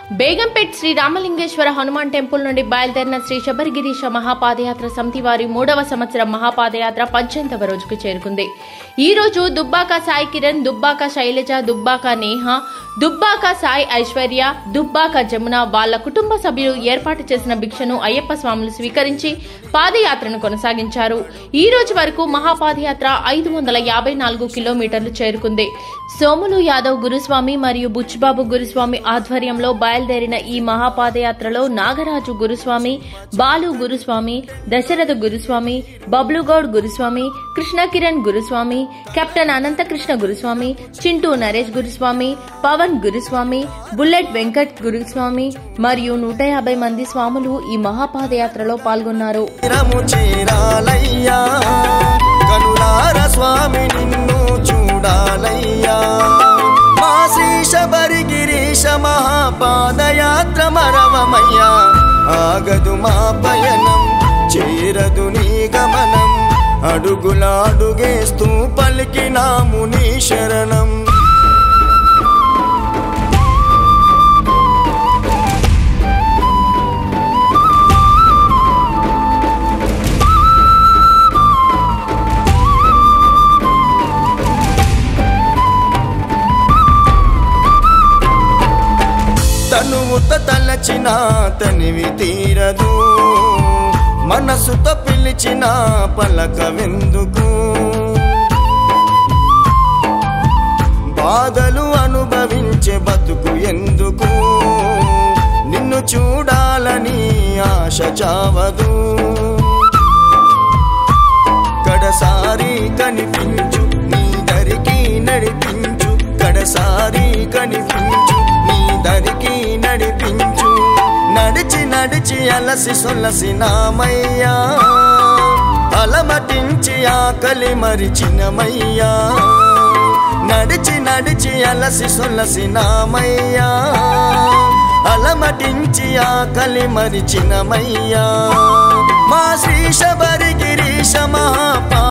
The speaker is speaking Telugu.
బేగంపేట్ శ్రీ రామలింగేశ్వర హనుమాన్ టెంపుల్ నుండి బయలుదేరిన శ్రీ శబరిగిరీశ మహాపాదయాత్ర సమితి వారి 3వ సంవత్సరం మహాపాదయాత్ర 18వ రోజుకు చేరుకుంది. ఈ రోజు దుబ్బాక సాయి కిరణ్, దుబ్బాక శైలజ, దుబ్బాక నేహ, దుబ్బాక సాయి ఐశ్వర్య, దుబ్బాక జమున వాళ్ల కుటుంబ సభ్యులు ఏర్పాటు చేసిన భిక్షను అయ్యప్ప స్వాములు స్వీకరించి పాదయాత్రను కొనసాగించారు. ఈ రోజు వరకు మహాపాదయాత్ర 554 కిలోమీటర్లు చేరుకుంది. సోములు యాదవ్ గురుస్వామి మరియు బుచ్చిబాబు గురుస్వామి ఆధ్వర్యంలో బయలుదేరిన ఈ మహాపాదయాత్రలో నాగరాజు గురుస్వామి, బాలు గురుస్వామి, దశరథ గురుస్వామి, బబ్లుగౌడ్ గురుస్వామి, కృష్ణ కిరణ్ గురుస్వామి, కెప్టెన్ అనంతకృష్ణ గురుస్వామి, చింటూ నరేష్ గురుస్వామి, పవన్ గురుస్వామి, బుల్లెట్ వెంకట్ గురుస్వామి మరియు 150 మంది స్వాములు ఈ మహాపాదయాత్రలో పాల్గొన్నారు. మహాపాదయాత్ర మరవమయ్యా, ఆగదు మా పయనం, చేరదు నీ గమనం, అడుగులాడుగేస్తూ పలికినాము నీ శరణం. తనువుత తలచిన తనివి తీరదు, మనసుతో పిలిచిన పలకవెందుకు, బాధలు అనుభవించే బతుకు ఎందుకు, నిన్ను చూడాలని ఆశ చావదు, కడసారి కనిపించు నీ దరికి నడిపించు, కడసారి కనిపించు నీ దరికి నడిపించు, నడిచి నడిచి అలసి సొలసినామయ్యా, అలమటించి ఆకలి మరిచినమయ్యా, నడిచి నడిచి అలసి సొలసినామయ్యా, అలమటించి ఆకలి మరిచినమయ్యా, మా శ్రీ శబరిగిరీశ మహాపా